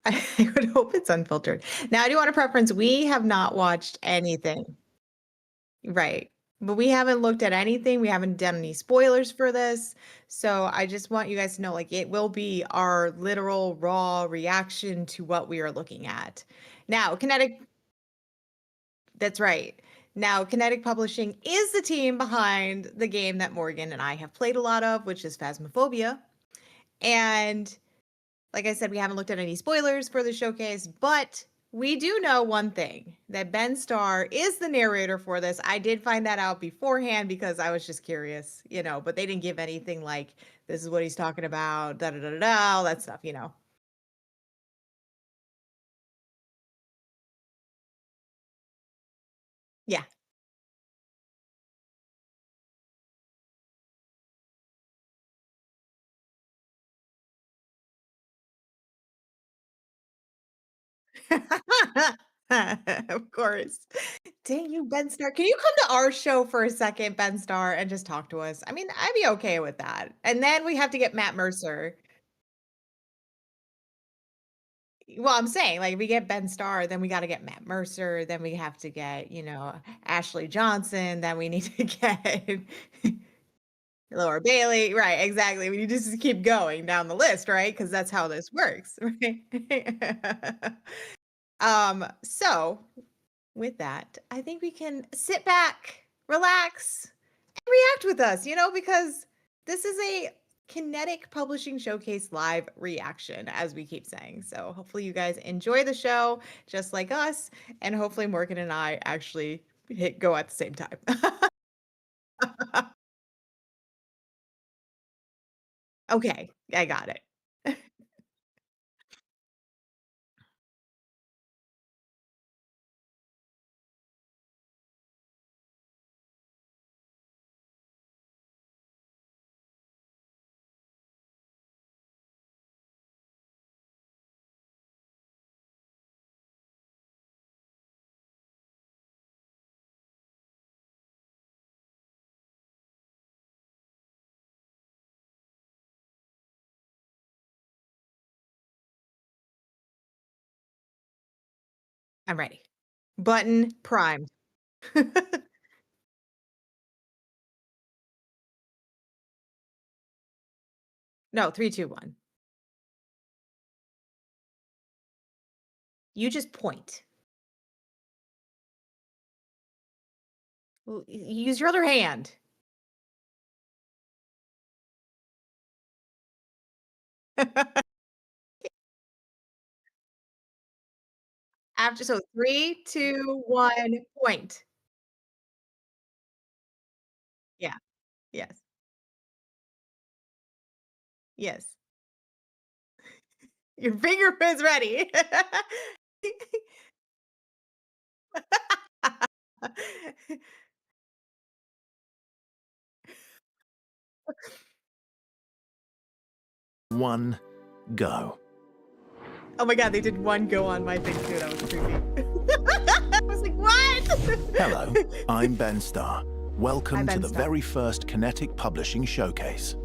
I would hope it's unfiltered. Now, I do want a preference. We have not watched anything. Right. But we haven't looked at anything. We haven't done any spoilers for this. So I just want you guys to know, like, it will be our literal raw reaction to what we are looking at. Now, that's right. Now, Kinetic Publishing is the team behind the game that Morgan and I have played a lot of, which is Phasmophobia. And like I said, we haven't looked at any spoilers for the showcase, but we do know one thing, that Ben Starr is the narrator for this. I did find that out beforehand because I was just curious, but they didn't give anything like this is what he's talking about, da da da da, all that stuff. Yeah. Of course. Dang you, Ben Starr. Can you come to our show for a second, Ben Starr, and just talk to us? I mean, I'd be okay with that. And then we have to get Matt Mercer. Well, I'm saying, like, if we get Ben Starr, then we gotta get Matt Mercer, then we have to get, Ashley Johnson, then we need to get Laura Bailey. Right, exactly. We need to just keep going down the list, right? Because that's how this works, right? So with that, I think we can sit back, relax, and react with us, because this is a Kinetic Publishing Showcase live reaction, as we keep saying. So hopefully you guys enjoy the show just like us, and hopefully Morgan and I actually hit go at the same time. Okay, I got it. I'm ready. Button primed. No, 3, 2, 1. You just point. Use your other hand. After so 3, 2, 1, point. Yeah. Yes. Yes. Your fingerprint's ready. One, go. Oh my god, they did one go on my thing too, that was creepy. I was like, "What?" Hello, I'm Ben Starr. Hi, Welcome to Ben the Starr. very first Kinetic Publishing Showcase.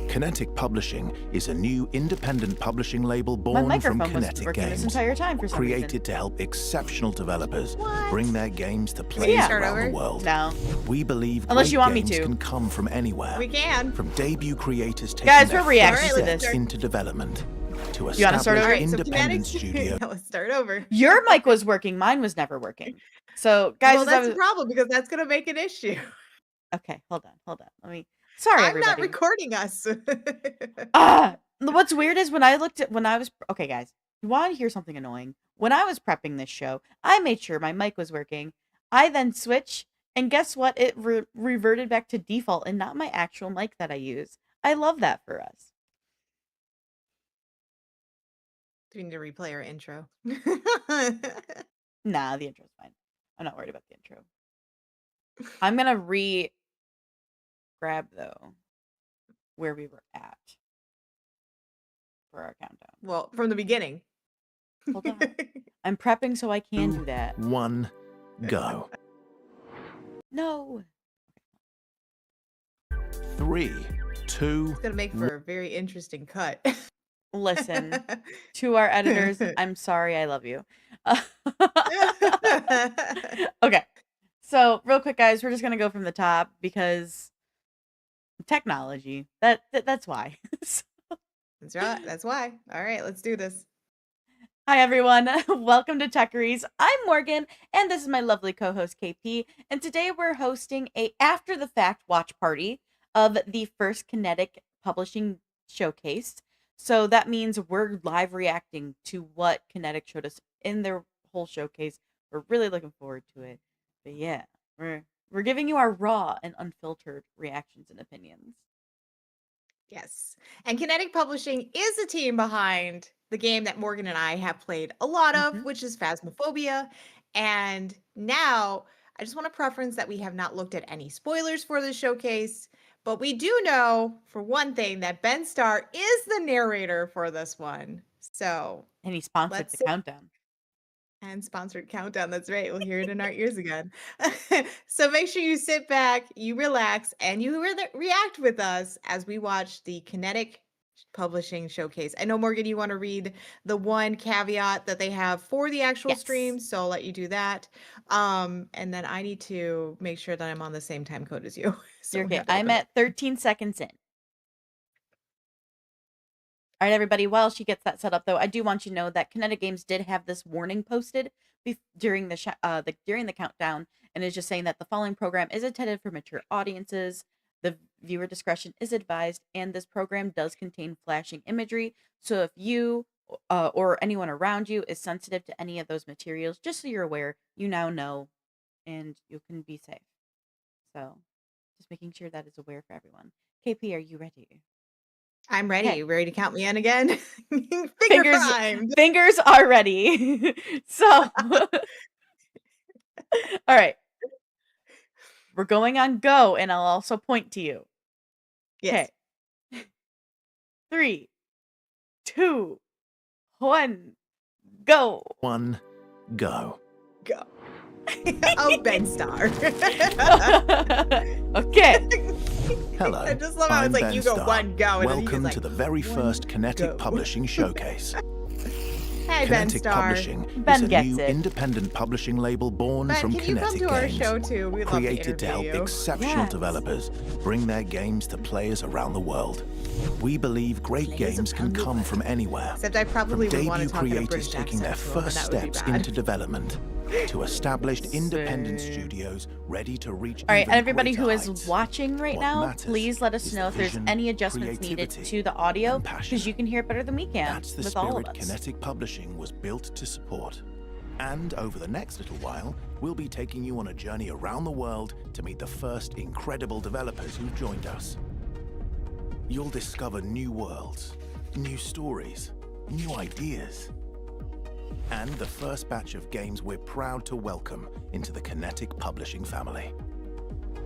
Kinetic Publishing is a new independent publishing label My born from microphone was Kinetic working this Games, entire time for some reason. created to help exceptional developers What? bring their games to we players start around over? the world. No. We believe Unless great you want me games to. can come from anywhere. We can. From debut creators taking Guys, their we're reacting first to steps this. into development to You wanna start establish over? Alright, so independent Kinetic studio. yeah, let's start over. Your mic was working, mine was never working. So, guys, Well, as I that's the was problem because that's gonna make an issue. okay, hold on. Let me sorry, I'm not everybody. recording us. What's weird is when I looked at when I was okay, guys. You want to hear something annoying? When I was prepping this show, I made sure my mic was working. I then switched, and guess what? It reverted back to default and not my actual mic that I use. I love that for us. Do we need to replay our intro? Nah, the intro's fine. I'm not worried about the intro. I'm gonna grab though where we were at for our countdown. Well, from the beginning. Hold on. I'm prepping so I can do that. 1, go. No. 3, 2, It's gonna make for a very interesting cut. Listen, to our editors, I'm sorry, I love you. Okay. So, real quick, guys, we're just gonna go from the top because technology. That's why. That's right. That's why. All right, let's do this. Hi, everyone. Welcome to Techyries. I'm Morgan, and this is my lovely co-host, KP. And today we're hosting a after-the-fact watch party of the first Kinetic Publishing Showcase. So that means we're live reacting to what Kinetic showed us in their whole showcase. We're really looking forward to it. But yeah, we're giving you our raw and unfiltered reactions and opinions. Yes. And Kinetic Publishing is the team behind the game that Morgan and I have played a lot of, Mhm. which is Phasmophobia. And now I just want to preference that we have not looked at any spoilers for the showcase, but we do know for one thing that Ben Starr is the narrator for this one. So And he sponsored let's the sit countdown. and sponsored countdown. That's right. We'll hear it in our ears again. So make sure you sit back, you relax, and you react with us as we watch the Kinetic Publishing Showcase. I know, Morgan, you want to read the one caveat that they have for the actual Yes. stream, so I'll let you do that. And then I need to make sure that I'm on the same time code as you. So You're we okay. have to I'm open it. at 13 seconds in. All right, everybody. While she gets that set up, though, I do want you to know that Kinetic Games did have this warning posted during the countdown, and it's just saying that the following program is intended for mature audiences. The viewer discretion is advised, and this program does contain flashing imagery. So if you or anyone around you is sensitive to any of those materials, just so you're aware, you now know, and you can be safe. So just making sure that is aware for everyone. KP, are you ready? I'm ready. Okay. You ready to count me in again? Finger Fingers primed. fingers are ready. So all right. We're going on go, and I'll also point to you. Yes. Okay. 3, 2, 1, go. 1, go. Go. Oh, Ben Starr. Okay. Hello, I just love how I'm it's like Ben you go Starr. one go, and then he's Welcome like, to the very "One first Kinetic go." Publishing Showcase. Hey, Ben Kinetic Starr. Publishing Ben is a gets new it. independent publishing label born Ben, from can you come Kinetic to our Games, show too? We'd love to created to help interview you. exceptional Yes. developers bring their games to players around the world. We believe great Players games can around the come world. from anywhere. Except I From probably would want to debut talk in a creators British taking their accent to him, and first that would be steps bad. into development, to established independent Same. studios ready to reach All right, even and everybody greater who is heights. watching right What now, matters please let us is know the if there's vision, any adjustments needed creativity, to the audio, and because passion. you can hear it better than we can That's the with all of spirit us. Kinetic Publishing was built to support. And over the next little while, we'll be taking you on a journey around the world to meet the first incredible developers who've joined us. You'll discover new worlds, new stories, new ideas, and the first batch of games we're proud to welcome into the Kinetic Publishing family.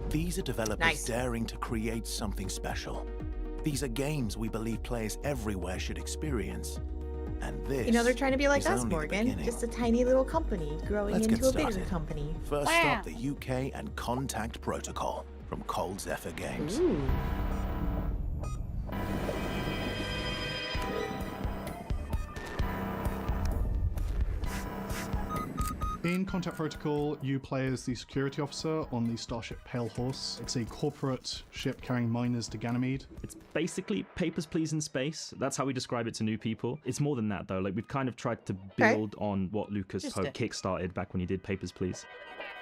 These are developers Nice. daring to create something special. These are games we believe players everywhere should experience. And this You know, they're trying to be like is us, only the Morgan. beginning. Just a tiny little company growing Let's get into a bigger started. company. First Wow. up, the UK and Contact Protocol from Cold Zephyr Games. Ooh. In Contact Protocol, you play as the security officer on the starship Pale Horse. It's a corporate ship carrying miners to Ganymede. It's basically Papers, Please in space. That's how we describe it to new people. It's more than that, though. Like, we've kind of tried to build on what Lucas Just Hope it. kickstarted back when he did Papers, Please.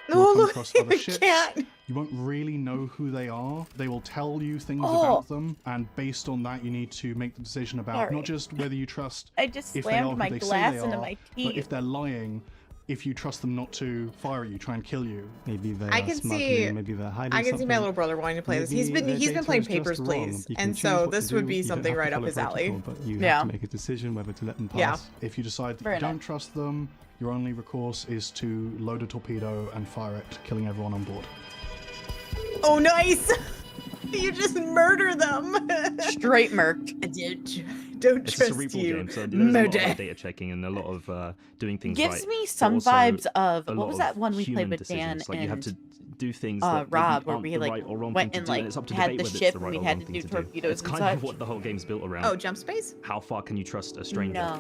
You'll come Oh, across other you ships. can't. You won't really know who they are. They will tell you things Oh. about them, and based on that, you need to make the decision about Sorry. not just whether you trust I just if they are slammed who my they say glass they into are, my but teeth. if they're lying, if you trust them not to fire at you, try and kill you. Maybe they I are can smuggling, see- maybe they're hiding I can see something. my little brother wanting to play this. He's Maybe been their he's been data playing is just Papers, wrong. Please, You can and choose so what this to would do. be You don't something have to right up follow his alley. protocol, But you Yeah. have to make a decision whether to let them pass. Yeah. If you decide that Very you nice. don't trust them, your only recourse is to load a torpedo and fire it, killing everyone on board. Oh, nice! You just murder them. Straight murked. Don't It's a trust cerebral you. game, so there's a lot of Murder. like, data checking and a lot of doing things Gives right. me but some also vibes of a what lot was of that one we human played with Dan decisions. Like you have and to do things that maybe Rob, where aren't we the like right or wrong went thing and to do, like and it's up to had debate the whether it's ship the and right we or had wrong to thing do to do. torpedoes It's and kind of such. what the whole game's built around. Oh, jump space? How far can you trust a stranger? No.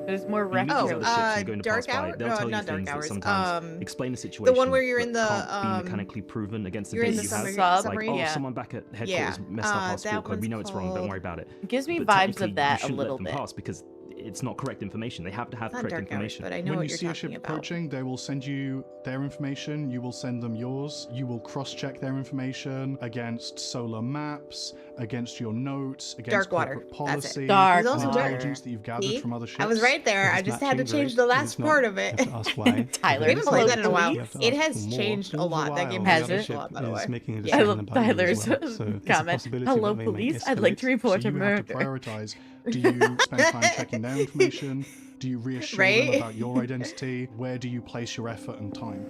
There's more You meet these retro. other ships you're going to pass Dark by. Hour? They'll No, tell you not Dark things that Hours. sometimes explain the The situation, one where you're but in the can't be mechanically proven against the you're in data the you have. sub, Like, oh, yeah. someone back at headquarters Yeah, messed up our that sport code. We one's know it's wrong. Don't called- worry about it. It gives me But vibes technically, of that you a shouldn't little let them bit. pass because it's not correct information. They have to have It's not correct Dark Hours, information. but I know When what you you're see a ship talking about. approaching, they will send you their information, you will send them yours, you will cross-check their information against solar maps, against your notes, against Dark water. corporate That's it. policy, Dark also water. intelligence that you've gathered See? from other ships. I was right there. I It's just had to matching, change right? the It's last not- part of You it. have to ask why. Tyler, We haven't played that in a while. You have to It ask has for more. changed a All the lot. That while, game the has Has other it? changed a lot, by the is way. making a Yeah. decision I love about you as Tyler's well. So it's a comment. possibility Hello, that they may police. I'd like escalate. to report So a you have to murder. prioritize. Do you spend time checking their information? Do you reassure Right? them about your identity? Where do you place your effort and time?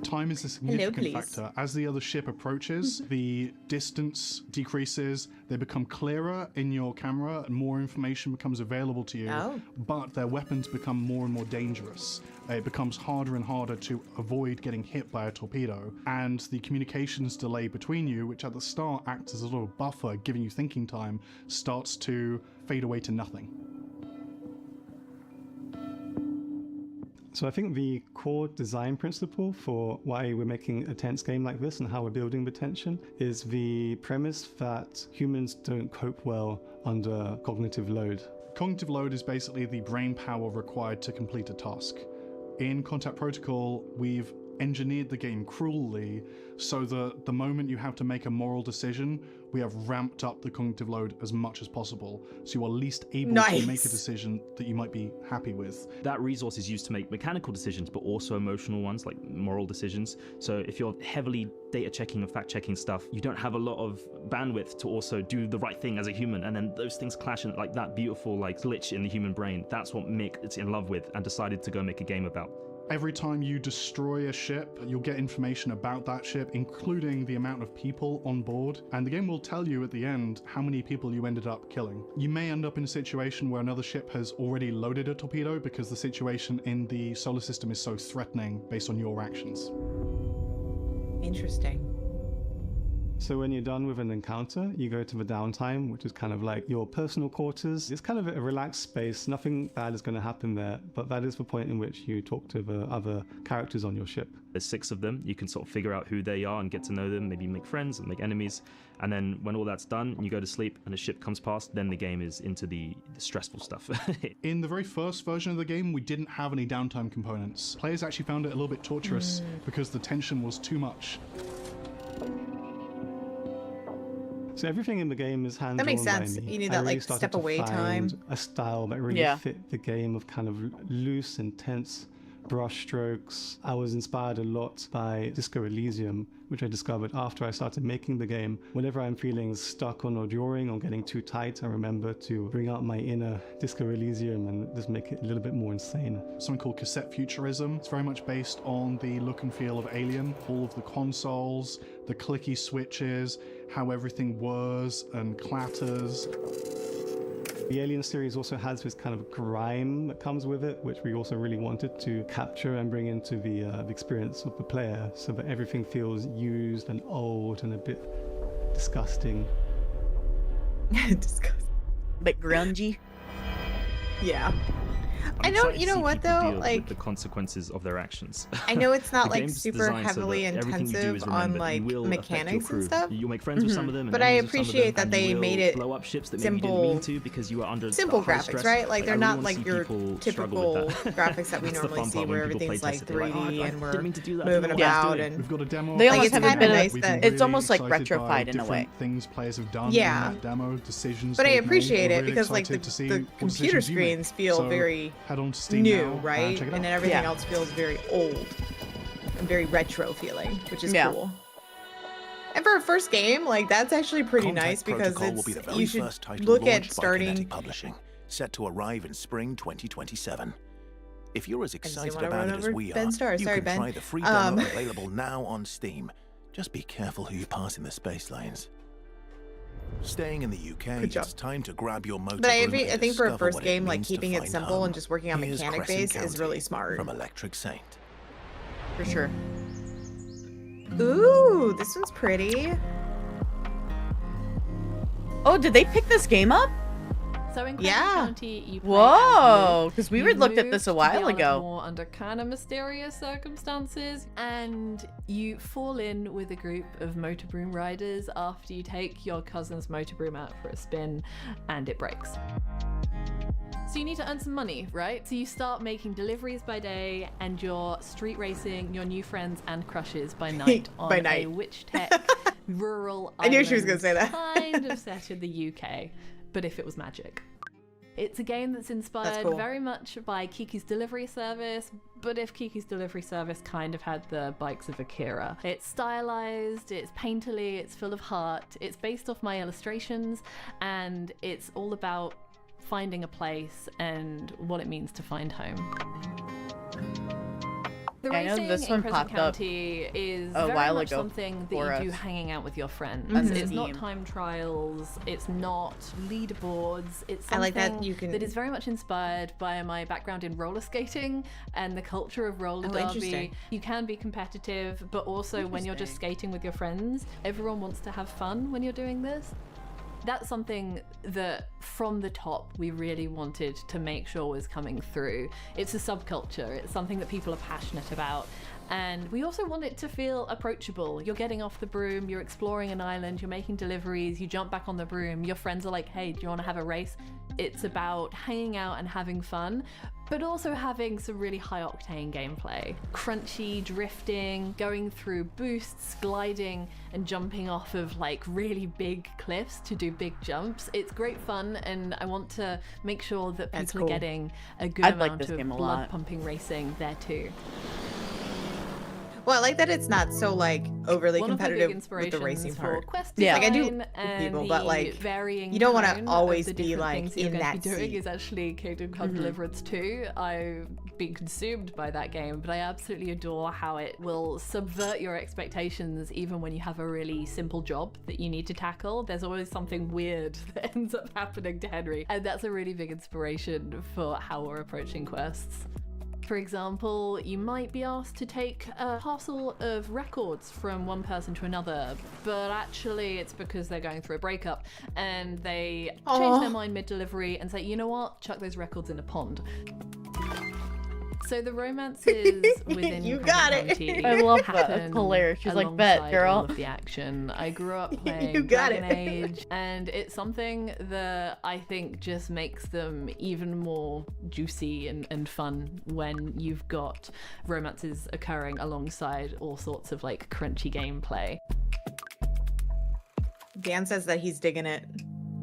Time is a significant police. factor. As the other ship approaches, the distance decreases, they become clearer in your camera, and more information becomes available to you, Oh. but their weapons become more and more dangerous. It becomes harder and harder to avoid getting hit by a torpedo, and the communications delay between you, which at the start acts as a little buffer, giving you thinking time, starts to fade away to nothing. So I think the core design principle for why we're making a tense game like this and how we're building the tension is the premise that humans don't cope well under cognitive load. Cognitive load is basically the brain power required to complete a task. In Contact Protocol, we've engineered the game cruelly so that the moment you have to make a moral decision, we have ramped up the cognitive load as much as possible, so you are least able to make a decision that you might be happy with. That resource is used to make mechanical decisions, but also emotional ones, like moral decisions. So if you're heavily data checking and fact checking stuff, you don't have a lot of bandwidth to also do the right thing as a human, and then those things clash, and like that beautiful like glitch in the human brain, that's what Mick is in love with and decided to go make a game about. Every time you destroy a ship, you'll get information about that ship, including the amount of people on board, and the game will tell you at the end how many people you ended up killing. You may end up in a situation where another ship has already loaded a torpedo because the situation in the solar system is so threatening based on your actions. Interesting. So when you're done with an encounter, you go to the downtime, which is kind of like your personal quarters. It's kind of a relaxed space. Nothing bad is going to happen there, but that is the point in which you talk to the other characters on your ship. There's 6 of them. You can sort of figure out who they are and get to know them, maybe make friends and make enemies. And then when all that's done, you go to sleep and a ship comes past, then the game is into the stressful stuff. In the very first version of the game, we didn't have any downtime components. Players actually found it a little bit torturous because the tension was too much. So everything in the game is hand-drawn. That makes by sense. me. You need I that, really like, started step to away find time. a style that really Yeah. fit the game of kind of loose, intense brush strokes. I was inspired a lot by Disco Elysium, which I discovered after I started making the game. Whenever I'm feeling stuck on a drawing or getting too tight, I remember to bring out my inner Disco Elysium and just make it a little bit more insane. Something called cassette futurism. It's very much based on the look and feel of Alien. All of the consoles, the clicky switches, how everything whirs and clatters. The Alien series also has this kind of grime that comes with it, which we also really wanted to capture and bring into the experience of the player, so that everything feels used and old and a bit disgusting. Disgusting. Bit grungy. Yeah. I I'm know, excited you to know see what people though, deal like with the consequences of their actions. I know it's not The like game's super designed so that heavily everything you do intensive is on remembered. You like will affect your mechanics crew. and stuff. You'll make friends with some of them, and But I enemies with some of appreciate them, that and they you will made it blow up ships that maybe you didn't mean to because you were under simple high graphics, stress. right? Like they're I really not wanna like see your people struggle typical with that. graphics that we That's the normally fun see part when where people everything's play like test it. They're like, 3D "Oh, I and we're didn't mean to do that. I don't moving know what I was about doing." and We've got a demo. They Like, almost it's have a kinda bit nice of. that- It's almost like excited by retrofied in a way. different things players have done Yeah. in that demo, decisions But I they've made. appreciate We're it really because like excited to see the what computer decisions you make. screens feel So very head on to Steam new, now and right? check it out. And then everything Yeah. else feels very old and very retro feeling, which is Yeah. cool. And for a first game, like that's actually pretty Contact nice because Protocol will be the it's very you should first title look at launched by starting. Kinetic Publishing, set to arrive in spring 2027. If you're as just excited didn't wanna about run it as over we Ben are, Starr. you Sorry, can Ben. try the free demo available now on Steam. Just be careful who you pass in the space lanes. Staying in the UK, Good job. it's time to grab your motor But I broom and think for a discover first what game, like means to keeping it find simple home. and just working on Here's mechanic Crescent base is County really smart. From Electric Saint. For sure. Ooh, this one's pretty. Oh, did they pick this game up? So in Crescent Yeah. County, you play Whoa, as because we You were looked at move this to a the while Isle of ago. More under kind of mysterious circumstances, and you fall in with a group of motor broom riders after you take your cousin's motor broom out for a spin, and it breaks. So you need to earn some money, right? So you start making deliveries by day, and you're street racing your new friends and crushes by night on By a night. witch tech rural I knew she was gonna island, say that. kind of set in the UK, but if it was magic. It's a game that's inspired cool. very much by Kiki's Delivery Service, but if Kiki's Delivery Service kind of had the bikes of Akira. It's stylized, it's painterly, it's full of heart, it's based off my illustrations, and it's all about finding a place and what it means to find home. The Yeah, I know racing this in one Crescent popped up County is a very while much ago something for that you do us. hanging out with your friends. Mhm. It's not Steam. time trials, it's not leaderboards, it's I something like that you can- that is very much inspired by my background in roller skating and the culture of roller Oh, derby. interesting. You can be competitive, but also when you're just skating with your friends, everyone wants to have fun when you're doing this. That's something that from the top we really wanted to make sure was coming through. It's a subculture, it's something that people are passionate about, and we also want it to feel approachable. You're getting off the broom, you're exploring an island, you're making deliveries, you jump back on the broom, your friends are like, hey, do you want to have a race? It's about hanging out and having fun, but also having some really high octane gameplay. Crunchy, drifting, going through boosts, gliding, and jumping off of like really big cliffs to do big jumps. It's great fun, and I want to make sure that That's people cool. are getting a good I'd like amount this of game a blood lot. pumping racing there too. Well, I like that it's not so like overly One of the big competitive with inspirations the racing for part. quest Yeah. Like, I do design with and people, but, the like, varying you don't wanna tone of always the be, different like, things that you're in going to that be doing seat. is actually Kingdom Come Deliverance 2. I've been consumed by that game, but I absolutely adore how it will subvert your expectations even when you have a really simple job that you need to tackle. There's always something weird that ends up happening to Henry, and that's a really big inspiration for how we're approaching quests. For example, you might be asked to take a parcel of records from one person to another, but actually it's because they're going through a breakup and they change their mind mid-delivery and say, you know what, chuck those records in a pond. So the romances within You Crescent got it. County I love that. That's happen hilarious. She's like, "Bet, alongside girl." all of the action. I grew up You playing got Dragon it. Age, and it's something that I think just makes them even more juicy and fun when you've got romances occurring alongside all sorts of like crunchy gameplay. Dan says that he's digging it.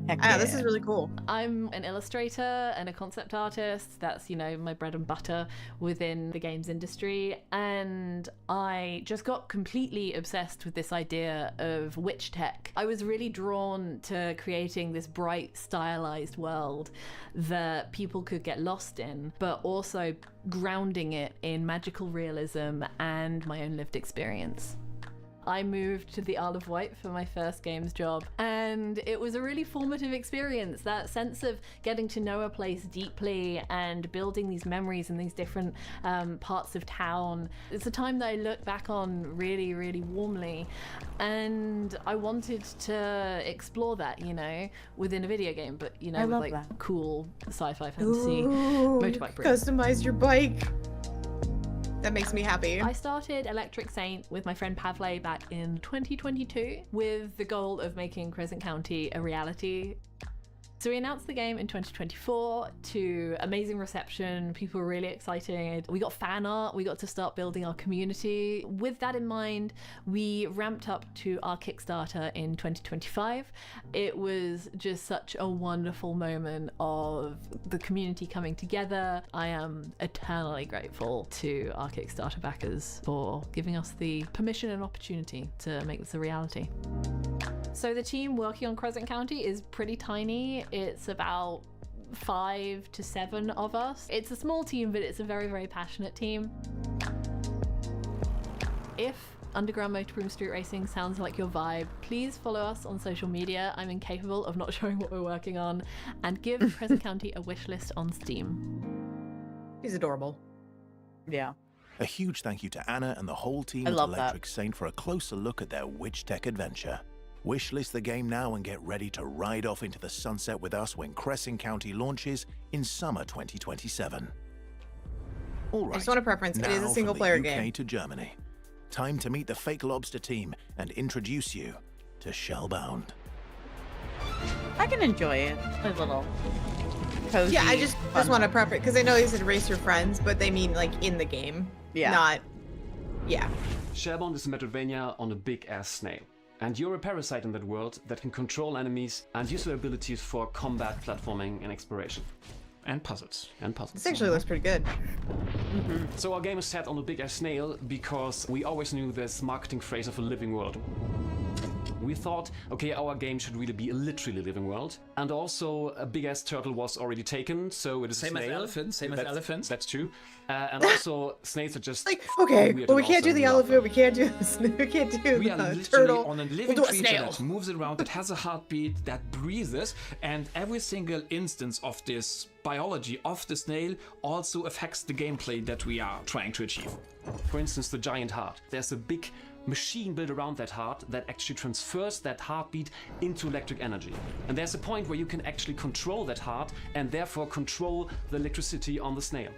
Heck Ah, this yeah. is really cool. I'm an illustrator and a concept artist. That's, you know, my bread and butter within the games industry. And I just got completely obsessed with this idea of witch tech. I was really drawn to creating this bright, stylized world that people could get lost in, but also grounding it in magical realism and my own lived experience. I moved to the Isle of Wight for my first games job, and it was a really formative experience. That sense of getting to know a place deeply and building these memories in these different parts of town. It's a time that I look back on really, really warmly, and I wanted to explore that, you know, within a video game, but, you know, I with love like that. cool sci-fi fantasy Ooh, motorbike broom. customize your bike. That makes me happy. I started Electric Saint with my friend Pavle back in 2022 with the goal of making Crescent County a reality. So we announced the game in 2024 to amazing reception. People were really excited. We got fan art. We got to start building our community. With that in mind, we ramped up to our Kickstarter in 2025. It was just such a wonderful moment of the community coming together. I am eternally grateful to our Kickstarter backers for giving us the permission and opportunity to make this a reality. So the team working on Crescent County is pretty tiny. It's about 5 to 7 of us. It's a small team, but it's a very, very passionate team. If Underground Motorbroom Street Racing sounds like your vibe, please follow us on social media. I'm incapable of not showing what we're working on. And give Crescent County a wishlist on Steam. He's adorable. Yeah. A huge thank you to Anna and the whole team I at love Electric Saint for a closer look at their Witch Tech adventure. Wishlist the game now and get ready to ride off into the sunset with us when Crescent County launches in summer 2027. All right, I just want a preference. It is a now single from player the UK game. to Germany. Time to meet the Fake Lobster team and introduce you to Shellbound. I can enjoy it. A little cozy. Yeah, I just want to prep it because I know they said race your friends, but they mean like in the game. Yeah. Not. Yeah. Shellbound is a Metroidvania on a big-ass snail. And you're a parasite in that world that can control enemies and use their abilities for combat, platforming, and exploration. And puzzles. This actually looks pretty good. So our game is set on a big-ass snail because we always knew this marketing phrase of a living world. We thought, okay, our game should really be a literally living world. And also, a big-ass turtle was already taken, so it is Same a as snail. elephants, same as elephants. That's true. And also, snails are just Like, okay, weird well, and we can't do awesome the and lovely. elephant, we can't do the we can't do We are the literally turtle. on a living We'll do a creature snail. that moves around, that has a heartbeat, that breathes, and every single instance of this biology of the snail also affects the gameplay that we are trying to achieve. For instance, the giant heart. There's a big machine built around that heart that actually transfers that heartbeat into electric energy. And there's a point where you can actually control that heart and therefore control the electricity on the snail.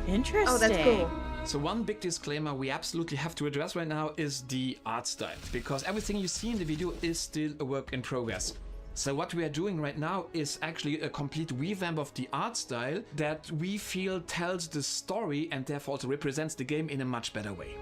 Interesting. Oh, that's cool. So one big disclaimer we absolutely have to address right now is the art style, because everything you see in the video is still a work in progress. So what we are doing right now is actually a complete revamp of the art style that we feel tells the story and therefore also represents the game in a much better way.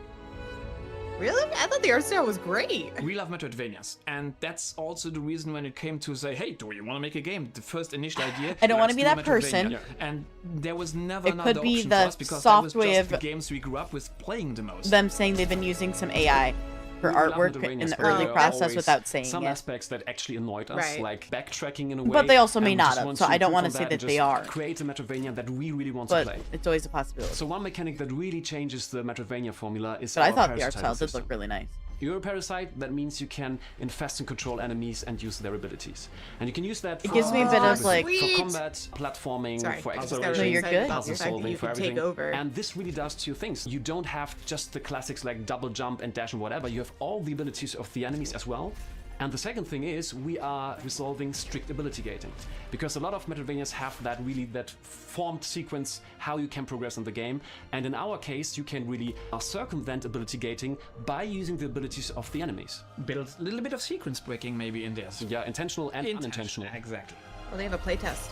Really? I thought the art style was great. We love Metroidvanias, and that's also the reason when it came to say, hey, do you want to make a game? The first initial idea. I don't wanna let's be do a that person. Metroidvania. And there was never It another could be option the for us because soft that was way just of the games we grew up with playing the most. Them saying they've been using some AI for We love artwork Metroidvanias, in the but early there are process always without saying some it. aspects that actually annoyed us, Right. like backtracking in a way. But they also may and we not just have, want so I don't improve wanna on say that that and they just are. create a Metroidvania that we really want But to play. it's always a possibility. So one mechanic that really changes the Metroidvania formula is But I our thought the art parasitising style did system. look really nice. You're a parasite, that means you can infest and control enemies and use their abilities. And you can use that It for, gives me a bit of, like- Sweet. for combat, platforming, Sorry, for I just got exploration, really you're excited good. about puzzle the fact that solving, you for could everything. take over. And this really does two things. You don't have just the classics like double jump and dash and whatever. You have all the abilities of the enemies as well. And the second thing is we are resolving strict ability gating, because a lot of Metroidvanias have that formed sequence how you can progress in the game, and in our case you can really circumvent ability gating by using the abilities of the enemies. Build a little bit of sequence breaking maybe in this. Yeah, intentional and unintentional. Exactly. Well, they have a playtest.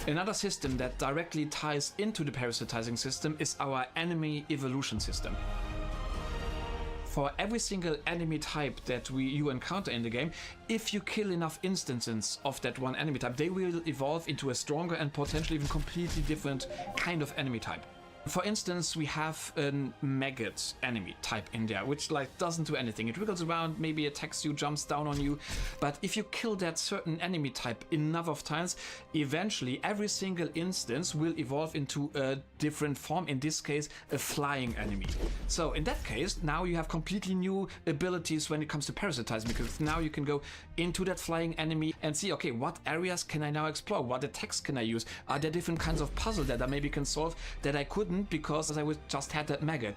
Another system that directly ties into the parasitizing system is our enemy evolution system. For every single enemy type that you encounter in the game, if you kill enough instances of that one enemy type, they will evolve into a stronger and potentially even completely different kind of enemy type. For instance, we have a maggot enemy type in there, which like doesn't do anything. It wiggles around, maybe attacks you, jumps down on you. But if you kill that certain enemy type enough of times, eventually every single instance will evolve into a different form. In this case, a flying enemy. So in that case, now you have completely new abilities when it comes to parasitizing, because now you can go into that flying enemy and see, okay, what areas can I now explore? What attacks can I use? Are there different kinds of puzzles that I maybe can solve that I couldn't because I was just had that maggot?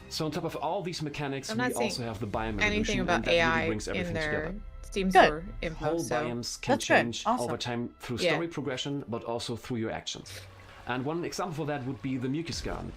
So on top of all these mechanics, I'm we not seeing also have the biome Anything evolution, about and that really AI brings in everything their together. Steam Good. Store info. Whole So biomes can That's good. change Awesome. over time through Yeah. story progression, but also through your actions. And one example for that would be the Mucus Garden.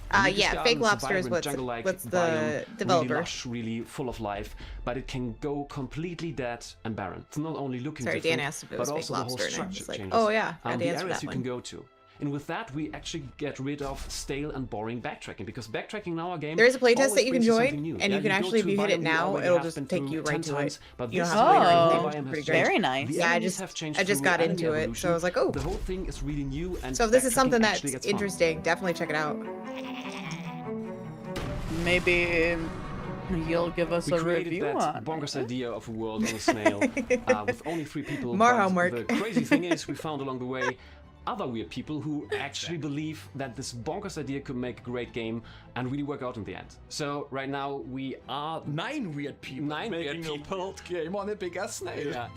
The Mucus yeah, Garden Fake is a Lobster is vibrant what's jungle-like the biome, developer. Really lush, really full of life, but it can go completely dead and barren. It's not only looking Sorry, different, Dan asked if it but was Fake also the whole Lobster, and I structure was like, changes. oh yeah, I had the to answer areas that you one. can go to. And with that, we actually get rid of stale and boring backtracking, because backtracking in our game There is a playtest always that you can brings join, something new. and you can go actually, to if you hit a it biome now, already it'll have just been take through you right 10 to times, it. but You don't this have to wait or whole anything. biome has Pretty changed. great. Very nice. The Yeah, enemies have changed I just through got enemy into it, evolution. so I was like, oh. The whole thing is really new, and So if this is backtracking something that's actually gets fun. interesting, definitely check it out. Maybe you'll give us We a created review that on bonkers it. idea of a world on a snail with only 3 people. More but homework. The crazy thing is, we found along the way other weird people who actually believe that this bonkers idea could make a great game and really work out in the end. So right now we are 9 weird people making a build game on a big ass snail. Yeah.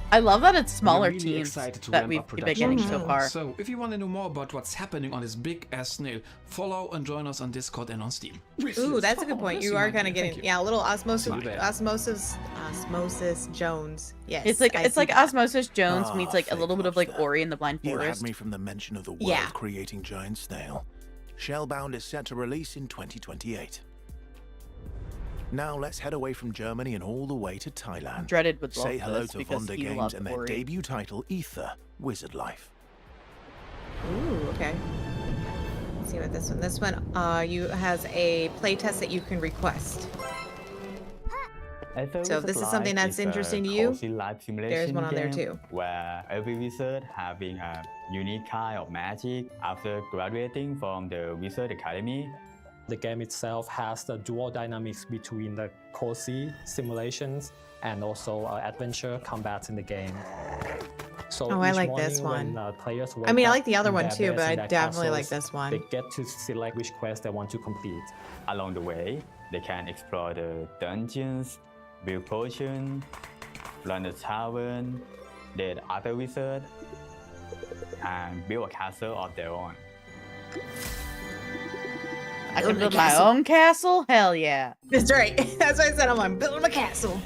I love that it's smaller really teams excited to that ramp we've up been production. getting so far. So, if you want to know more about what's happening on this big ass snail, follow and join us on Discord and on Steam. Ooh, that's a good point. You are kind of getting, yeah, a little osmosis Jones. Yes. It's like I see that. Osmosis Jones meets like a fake little bit of like monster. Ori and the Blind You had Forest. me from the mention of the world Yeah. creating giant snail. Shellbound is set to release in 2028. Now let's head away from Germany and all the way to Thailand. Dreaded would love Say hello this to because Vonda he Games loved and their Ori. debut title, Ether, Wizard Life. Ooh, okay. Let's see what this one. This one, you has a playtest that you can request. So if this is something that's interesting to you, there's one on there too. Where every wizard having a unique kind of magic after graduating from the Wizard Academy. The game itself has the dual dynamics between the cozy simulations and also adventure combats in the game. So Oh, I each like morning this one. when, players I mean, I wake like the up other in one their too, beds but I in their definitely like castles, this one. They get to select which quest they want to complete. Along the way, they can explore the dungeons, build potions, run the tavern, date other wizards, and build a castle of their own. I can build my own castle? Hell yeah. That's right. That's what I said. I'm building a castle.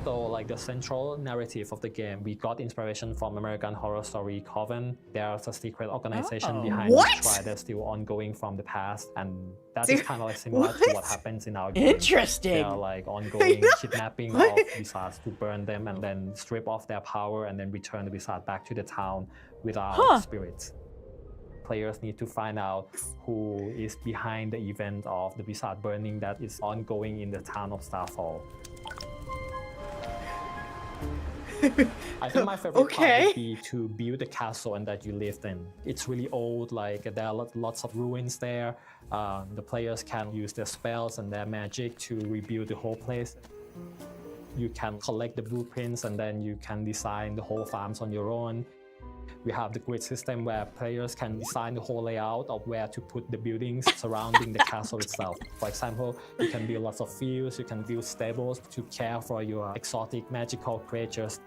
So like the central narrative of the game, we got inspiration from American Horror Story Coven. There's a secret organization behind What? the trial that's still ongoing from the past, and that Dude, is kind of like similar to what what? happens in our game. Interesting. There are like ongoing kidnapping What? of wizards to burn them and then strip off their power and then return the wizard back to the town without spirits. Players need to find out who is behind the event of the wizard burning that is ongoing in the town of Starfall. I think my favorite part would be to build the castle and that you lived in. It's really old, like there are lots of ruins there. The players can use their spells and their magic to rebuild the whole place. You can collect the blueprints and then you can design the whole farms on your own. We have the grid system where players can design the whole layout of where to put the buildings surrounding the castle itself. For example, you can build lots of fields, you can build stables to care for your exotic magical creatures.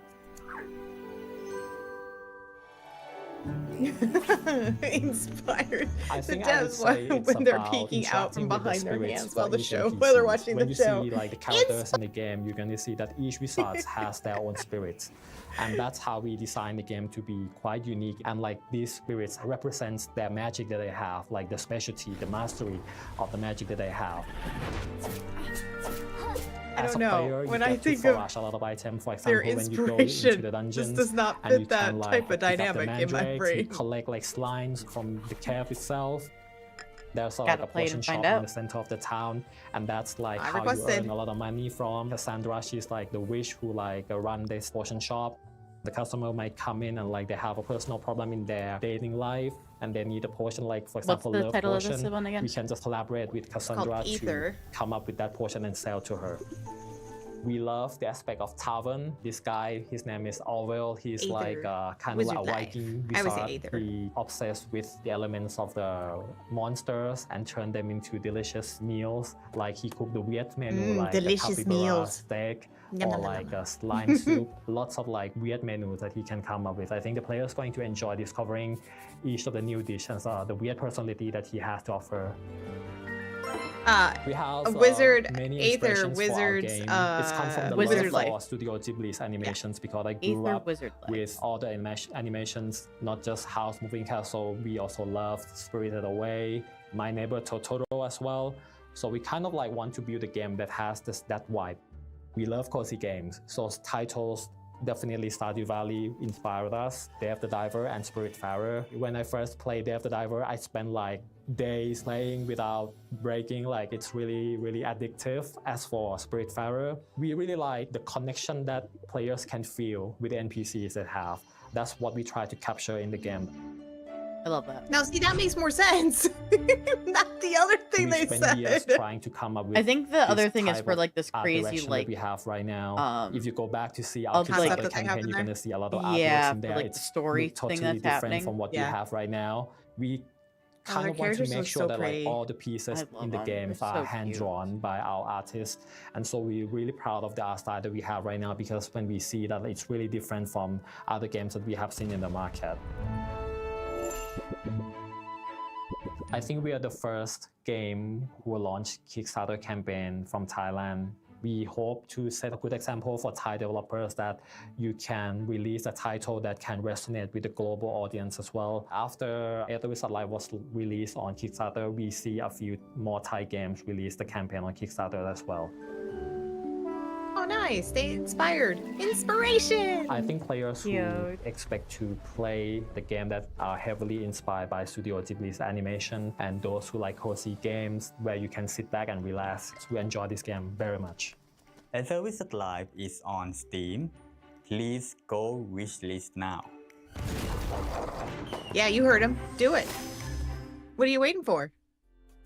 Inspired I the think I would devs say it's when they're about peeking out from interacting with the behind their spirits hands while the with show, NPCs. while they're watching when the you show. see like the characters in the game, you're gonna see that each wizard has their own spirits. And that's how we designed the game to be quite unique. And like these spirits represents their magic that they have, like the specialty, the mastery of the magic that they have. I As don't a know. player, When you I get think to of forage a lot of items. For their example, when you go into inspiration, the dungeons, this does not and fit you that can, like, type of pick up the dynamic in my mandrakes, brain. you collect like slimes from the cave itself. There's like Gotta a play it potion and shop find in out. the center of the town, and that's like I how you requested. earn a lot of money from. Cassandra, she's like the witch who like run this potion shop. The customer might come in and like they have a personal problem in their dating life and they need a potion, like for example, the love title of potion. this one again? We can just collaborate with Cassandra to Ether. come up with that potion and sell to her. We love the aspect of tavern. This guy, his name is Orwell. He's Aether. like kind Wizard of like a life. Viking I would say wizard. Aether. He obsessed with the elements of the monsters and turned them into delicious meals. Like he cooked the weird menu, like delicious a capybara meals. steak Yum, or yum, yum, like yum. a slime soup. Lots of like weird menus that he can come up with. I think the player is going to enjoy discovering each of the new dishes, the weird personality that he has to offer. We have a wizard, many Aether, inspirations for our wizards, game. It's come from the Wizard love life. for Studio Ghibli's animations because I grew Aether up Wizard Life. with all the animations, not just House Moving Castle. We also loved Spirited Away, My Neighbor Totoro as well. So we kind of like want to build a game that has that vibe. We love cozy games, so titles definitely Stardew Valley inspired us. Day of the Diver and Spiritfarer. When I first played Day of the Diver, I spent like days playing without breaking. Like it's really, really addictive. As for Spiritfarer, we really like the connection that players can feel with the NPCs that have. That's what we try to capture in the game. I love that. Now, see, that makes more sense. Not the other thing they we spend years said. trying to come up with. I think the other this thing is type for of like this art crazy direction that like we have right now. If you go back to see our of, like- Kickstarter Concept that they have campaign, in you're there? gonna see a lot of Yeah, artworks in for, there. like, the It's story thing totally that's different happening. from what you Yeah. have right now. We Oh, kind their of want to characters make look sure so that pretty. like all the pieces I love in the them. games They're are so cute. hand-drawn by our artists, and so we're really proud of the art style that we have right now, because when we see that it's really different from other games that we have seen in the market. I think we are the first game who will launch Kickstarter campaign from Thailand. We hope to set a good example for Thai developers that you can release a title that can resonate with the global audience as well. After Ether Wizard Live was released on Kickstarter, we see a few more Thai games release the campaign on Kickstarter as well. Oh, nice. They inspired. Inspiration. I think players who Cute. expect to play the game that are heavily inspired by Studio Ghibli's animation, and those who like cozy games where you can sit back and relax, will enjoy this game very much. Ether Wizard Live is on Steam. Please go wishlist now. Yeah, you heard him. Do it. What are you waiting for?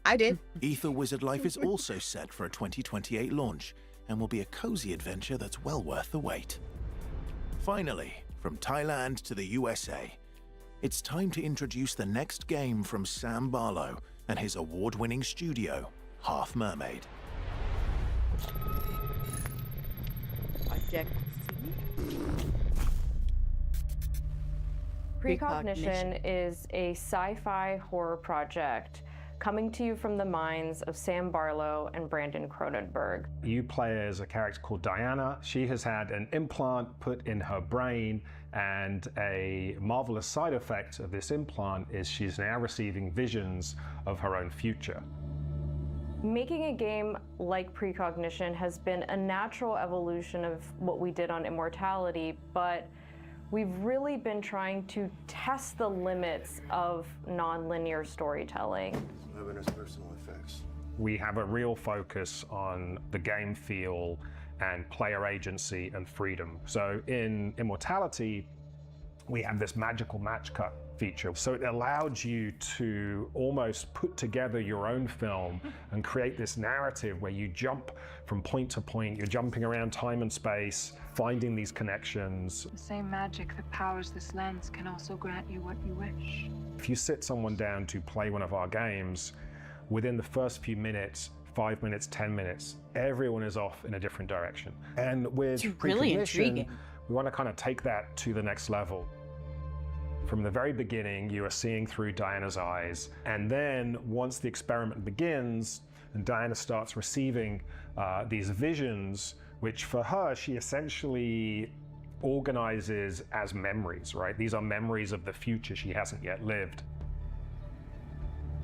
I did. Ether Wizard Life is also set for a 2028 launch and will be a cozy adventure that's well worth the wait. Finally, from Thailand to the USA, it's time to introduce the next game from Sam Barlow and his award-winning studio, Half Mermaid. Project C. Precognition is a sci-fi horror project coming to you from the minds of Sam Barlow and Brandon Cronenberg. You play as a character called Diana. She has had an implant put in her brain, and a marvelous side effect of this implant is she's now receiving visions of her own future. Making a game like Precognition has been a natural evolution of what we did on Immortality, but we've really been trying to test the limits of non-linear storytelling. Personal effects. We have a real focus on the game feel and player agency and freedom. So in Immortality, we have this magical match cut feature. So it allowed you to almost put together your own film and create this narrative where you jump from point to point, you're jumping around time and space, finding these connections. The same magic that powers this lens can also grant you what you wish. If you sit someone down to play one of our games, within the first few minutes, 5 minutes, 10 minutes, everyone is off in a different direction. And with It's really Precognition, intriguing. we want to kind of take that to the next level. From the very beginning, you are seeing through Diana's eyes. And then once the experiment begins and Diana starts receiving these visions, which for her, she essentially organizes as memories, right? These are memories of the future she hasn't yet lived.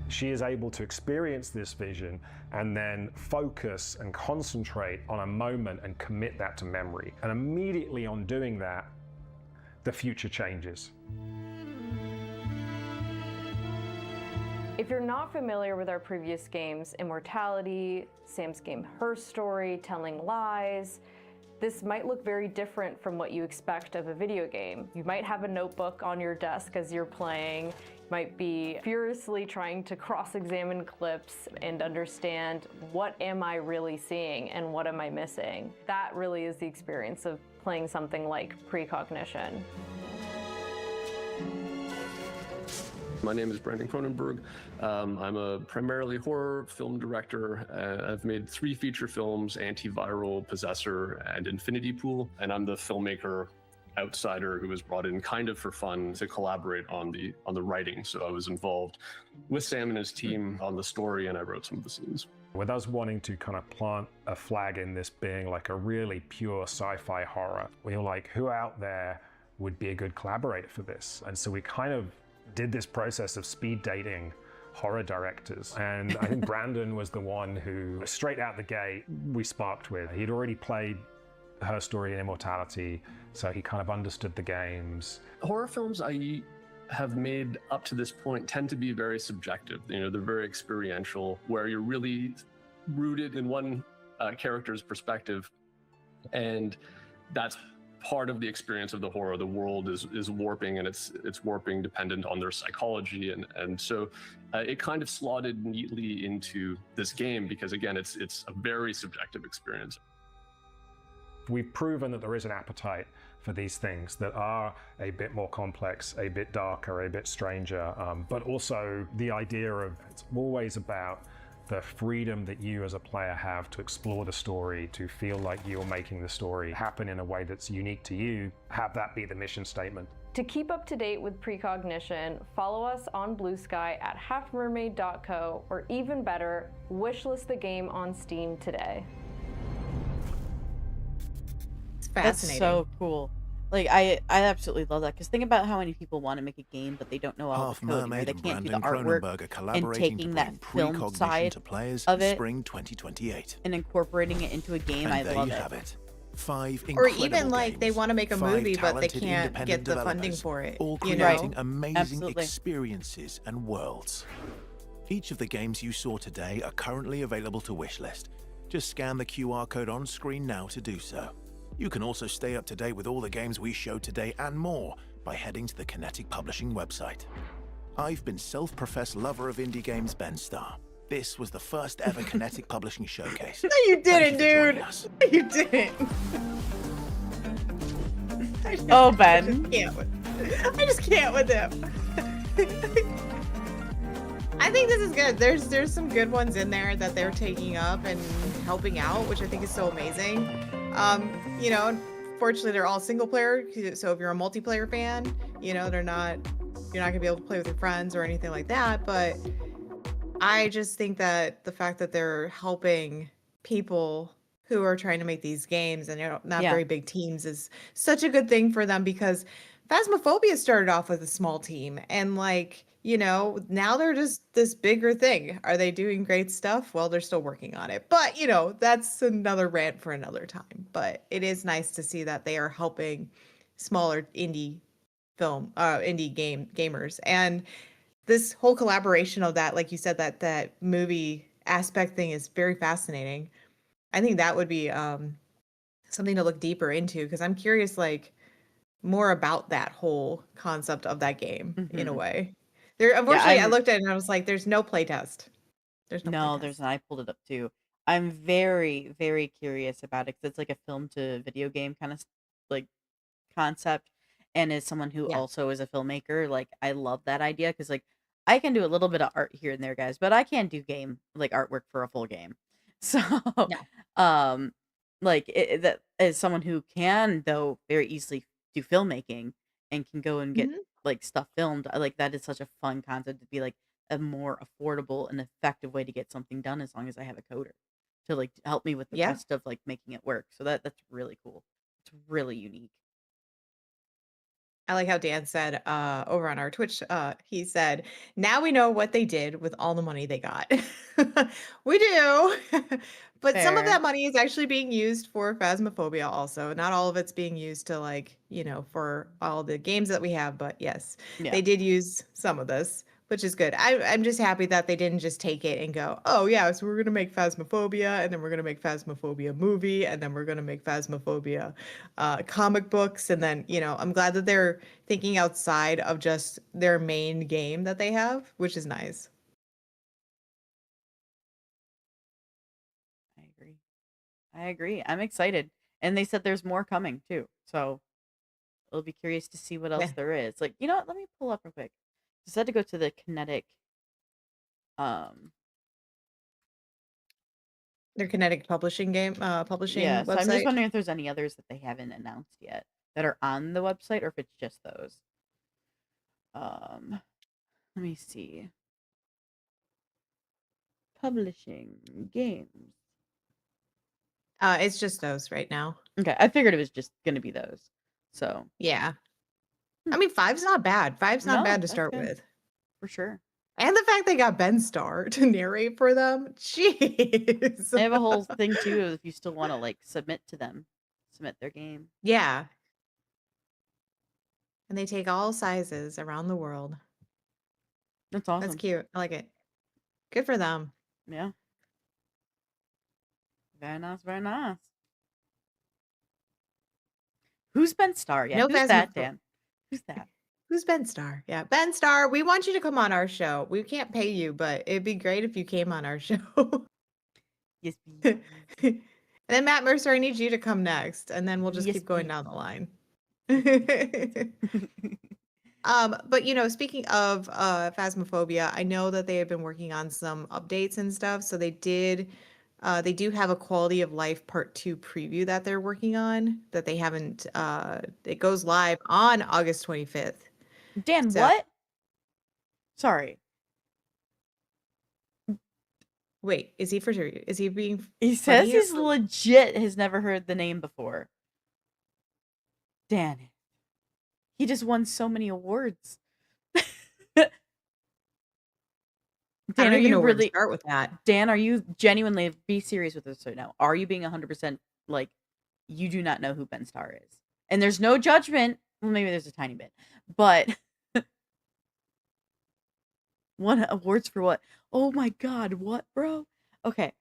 She is able to experience this vision and then focus and concentrate on a moment and commit that to memory. And immediately on doing that, the future changes. If you're not familiar with our previous games, Immortality, Sam's game Her Story, Telling Lies, this might look very different from what you expect of a video game. You might have a notebook on your desk as you're playing. You might be furiously trying to cross-examine clips and understand, what am I really seeing and what am I missing? That really is the experience of playing something like Precognition. My name is Brandon Cronenberg. I'm a primarily horror film director. I've made 3 feature films, Antiviral, Possessor, and Infinity Pool. And I'm the filmmaker outsider who was brought in kind of for fun to collaborate on the writing. So I was involved with Sam and his team on the story, and I wrote some of the scenes. With us wanting to kind of plant a flag in this being like a really pure sci-fi horror, we were like, who out there would be a good collaborator for this? And so we kind of did this process of speed dating horror directors. And I think Brandon was the one who, straight out the gate, we sparked with. He'd already played Her Story and Immortality, so he kind of understood the games. Horror films I have made up to this point tend to be very subjective. You know, they're very experiential, where you're really rooted in one character's perspective. And that's part of the experience of the horror. The world is warping, and it's warping dependent on their psychology, and so it kind of slotted neatly into this game because again, it's a very subjective experience. We've proven that there is an appetite for these things that are a bit more complex, a bit darker, a bit stranger, but also the idea of it's always about the freedom that you as a player have to explore the story, to feel like you're making the story happen in a way that's unique to you, have that be the mission statement. To keep up to date with Precognition, follow us on Blue Sky at halfmermaid.co, or even better, wishlist the game on Steam today. It's That's fascinating. so cool. Like I absolutely love that because think about how many people want to make a game but they don't know all Half the coding, or Mermaid they and can't do the Brandon artwork, Cronenberg are and collaborating to taking bring that film Precognition side to players of in it spring 2028. and incorporating it into a game. And I there love you it. have it. 5 Or incredible even like they games, want to make a 5 movie, but they talented can't independent get the funding developers, for it. all You know? creating amazing Absolutely. experiences and worlds. Each of the games you saw today are currently available to wishlist. Just scan the QR code on screen now to do so. You can also stay up to date with all the games we showed today and more by heading to the Kinetic Publishing website. I've been self-professed lover of indie games Ben Starr. This was the first ever Kinetic Publishing Showcase. No, you didn't, Thank you for joining dude. us. You didn't. Oh, Ben. I just can't with him. I think this is good. There's some good ones in there that they're taking up and helping out, which I think is so amazing. You know, fortunately they're all single player, so if you're a multiplayer fan, you know, you're not gonna be able to play with your friends or anything like that. But I just think that the fact that they're helping people who are trying to make these games and not Yeah. very big teams is such a good thing for them, because Phasmophobia started off with a small team and like, you know, now they're just this bigger thing. Are they doing great stuff? Well, they're still working on it. But, you know, that's another rant for another time. But it is nice to see that they are helping smaller indie gamers. And this whole collaboration of that, like you said, that movie aspect thing is very fascinating. I think that would be something to look deeper into, because I'm curious, like, more about that whole concept of that game in a way. Unfortunately, I looked at it and I was like, there's no playtest. There's no No, playtest. there's not. I pulled it up too. I'm very, very curious about it because it's like a film to video game kind of like concept. And as someone who Yeah. also is a filmmaker, like I love that idea because like I can do a little bit of art here and there, guys, but I can't do game like artwork for a full game. So, like that as someone who can though very easily do filmmaking and can go and get Mhm. like stuff filmed, like that is such a fun concept to be like a more affordable and effective way to get something done as long as I have a coder to like help me with the Yeah. rest of like making it work. So that's really cool. It's really unique. I like how Dan said over on our Twitch, he said, now we know what they did with all the money they got. We do. But some of Fair. that money is actually being used for Phasmophobia also. Not all of it's being used to, like, you know, for all the games that we have. But yes, Yeah. they did use some of this, which is good. I'm just happy that they didn't just take it and go, oh, yeah, so we're going to make Phasmophobia, and then we're going to make Phasmophobia movie, and then we're going to make Phasmophobia comic books. And then, you know, I'm glad that they're thinking outside of just their main game that they have, which is nice. I agree. I'm excited. And they said there's more coming too. So I'll be curious to see what else Yeah. there is. Like, you know what? Let me pull up real quick. Just had to go to the Kinetic Their Kinetic Publishing publishing yeah, so I'm just website. wondering if there's any others that they haven't announced yet that are on the website or if it's just those. Let me see. Publishing games. It's just those right now. Okay, I figured it was just gonna be those. So Yeah. I mean, 5's not bad. 5's not no, bad to that's start good. with. For sure. And the fact they got Ben Starr to narrate for them. Jeez. They have a whole thing too if you still want to like submit to them. Submit their game. Yeah. And they take all sizes around the world. That's awesome. That's cute. I like it. Good for them. Yeah. Very nice, very nice. Who's Ben Starr? Yeah, No who's that, Phasmophobia. Dan? Who's that? Who's Ben Starr? Yeah, Ben Starr. We want you to come on our show. We can't pay you, but it'd be great if you came on our show. Yes, And then Matt Mercer, I need you to come next, and then we'll just Yes, keep going please. down the line. But speaking of Phasmophobia, I know that they have been working on some updates and stuff. So they do have a quality of life part 2 preview that they're working on that they haven't it goes live on August 25th. Dan, So what? Sorry. wait, is he for sure? Is he being He funny says here? he's legit has never heard the name before. Dan. He just won so many awards. I Dan, don't are even you know where to really start with that. Dan, are you genuinely be serious with us right now? Are you being 100% like you do not know who Ben Starr is? And there's no judgment. Well, maybe there's a tiny bit. But what awards for what? Oh my god, what, bro? Okay.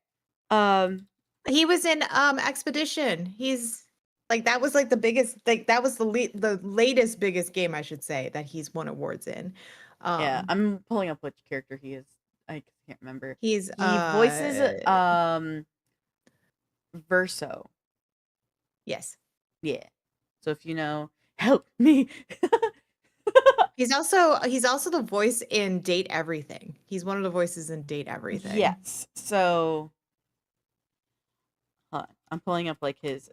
He was in Expedition. He's like that was like the biggest that was the latest biggest game I should say that he's won awards in. Yeah, I'm pulling up which character he is. I can't remember. He's He voices Verso. Yes. Yeah. So if you know, help me. He's also the voice in Date Everything. He's one of the voices in Date Everything. Yes. So hold on. I'm pulling up like his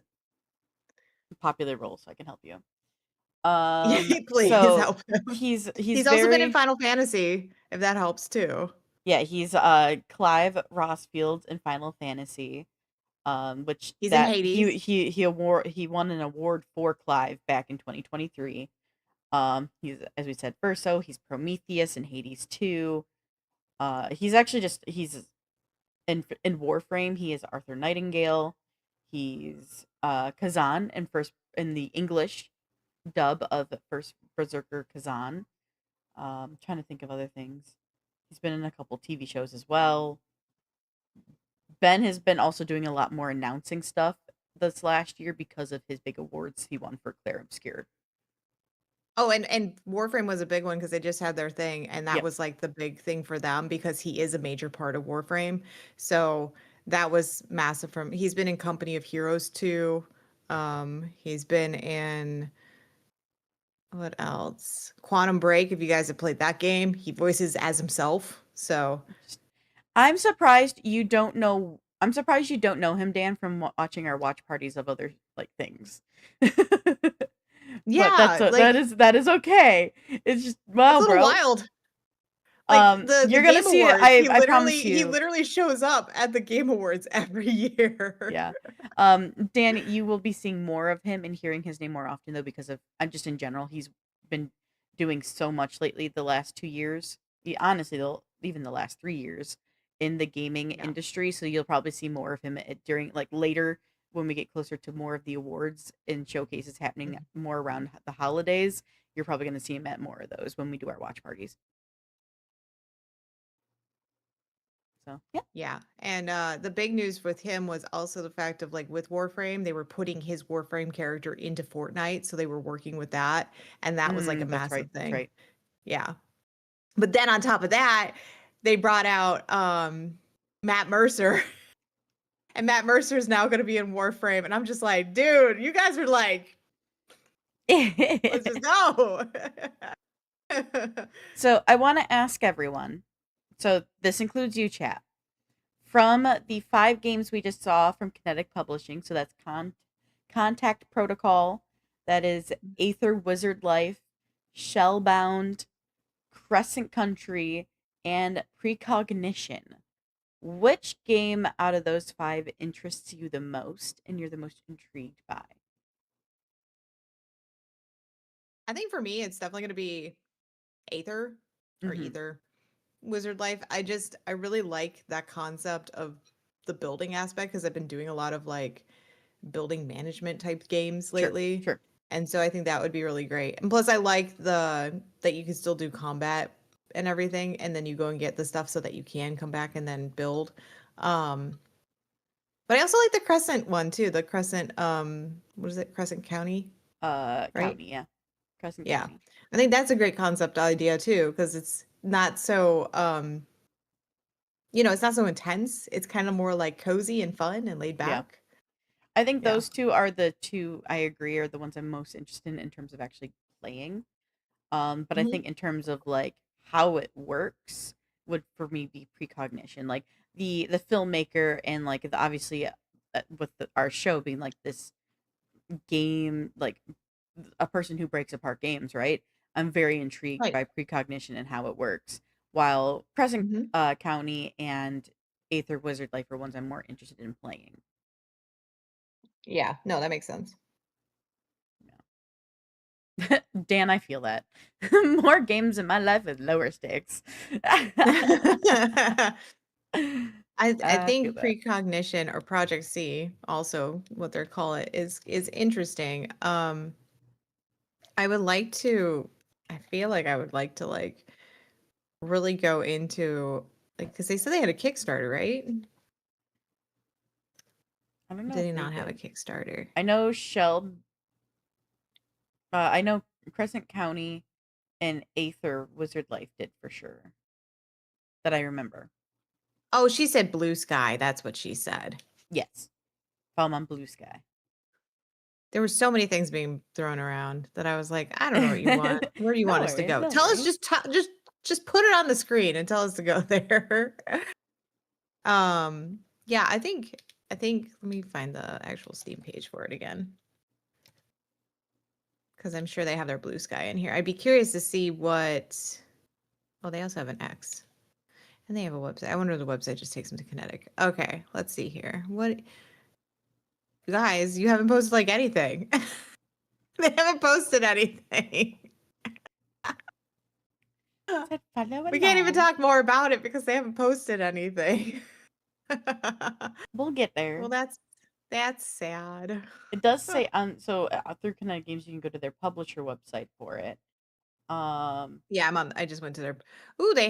popular roles so I can help you. Please so help him. He's also been in Final Fantasy, if that helps too. Yeah, he's Clive Rossfield in Final Fantasy. Which He's in Hades. He won an award for Clive back in 2023. He's, as we said, Verso. He's Prometheus in Hades 2. He's actually he's in Warframe. He is Arthur Nightingale. He's Kazan in the English dub of first Berserker Kazan. Trying to think of other things. He's been in a couple TV shows as well. Ben has been also doing a lot more announcing stuff this last year because of his big awards he won for Claire Obscure. Oh, and Warframe was a big one because they just had their thing, and that was like the big thing for them because he is a major part of Warframe. So that was massive. He's been in Company of Heroes too. He's been in what else? Quantum Break. If you guys have played that game, he voices as himself. So I'm surprised you don't know. I'm surprised you don't know him, Dan, from watching our watch parties of other like things. Yeah, but that is okay. It's just wow, it's a little bro. wild. Like you're gonna Game see Awards, it. I promise you. He literally shows up at the Game Awards every year. Yeah. Dan, you will be seeing more of him and hearing his name more often though, because I'm just in general, he's been doing so much lately the last 2 years. Honestly, even the last 3 years in the gaming industry. So you'll probably see more of him during like later when we get closer to more of the awards and showcases happening more around the holidays. You're probably going to see him at more of those when we do our watch parties. So yeah, and the big news with him was also the fact of like with Warframe, they were putting his Warframe character into Fortnite, so they were working with that, and that was like a massive thing. That's right. Yeah, but then on top of that, they brought out Matt Mercer, and Matt Mercer is now going to be in Warframe, and I'm just like, dude, you guys are like, let's just go. So I want to ask everyone. So this includes you, chat. From the 5 games we just saw from Kinetic Publishing, so that's Contact Protocol, that is Aether Wizard Life, Shellbound, Crescent Country, and Precognition. Which game out of those 5 interests you the most and you're the most intrigued by? I think for me, it's definitely going to be Aether or Ether Wizard Life. I really like that concept of the building aspect because I've been doing a lot of like building management type games lately. Sure. And so I think that would be really great. And plus I like that you can still do combat and everything, and then you go and get the stuff so that you can come back and then build. But I also like the Crescent one too. The Crescent, what is it? Crescent County? Right? County, yeah. Crescent Yeah. County. I think that's a great concept idea too, because it's not so it's not so intense. It's kind of more like cozy and fun and laid Yeah. back. I think Yeah. those two are the two I agree are the ones I'm most interested in terms of actually playing. But I Mhm. think in terms of like how it works would for me be precognition. Like the filmmaker and like obviously with our show being like this game, like a person who breaks apart games, right? I'm very intrigued Right. by precognition and how it works. While Crescent Mhm. County and Aether Wizard Life are ones I'm more interested in playing. Yeah. No, that makes sense. Dan, I feel that. More games in my life with lower stakes. I I feel think that. precognition or Project C, also what they call it, is interesting. I would like to. I feel like I would like to like really go into like because they said they had a Kickstarter, right? I don't know Did if they they not have a did. Kickstarter? I know I know Crescent County and Aether Wizard Life did for sure. That I remember. Oh, she said Blue Sky. That's what she said. Yes. Follow on Blue Sky. There were so many things being thrown around that I was like, I don't know what you want. Where do you No want us to worries, go? no Tell us worries. just put it on the screen and tell us to go there. Yeah, I think let me find the actual Steam page for it again. Because I'm sure they have their Blue Sky in here. I'd be curious to see what they also have an X. And they have a website. I wonder if the website just takes them to Kinetic. Okay, let's see here. What guys, you haven't posted like anything. They haven't posted anything. Said follow We can't even along. talk more about it because they haven't posted anything. We'll get there. Well, that's sad. It does say on through Kinetic Games you can go to their publisher website for it. Yeah, I just went to their Ooh, they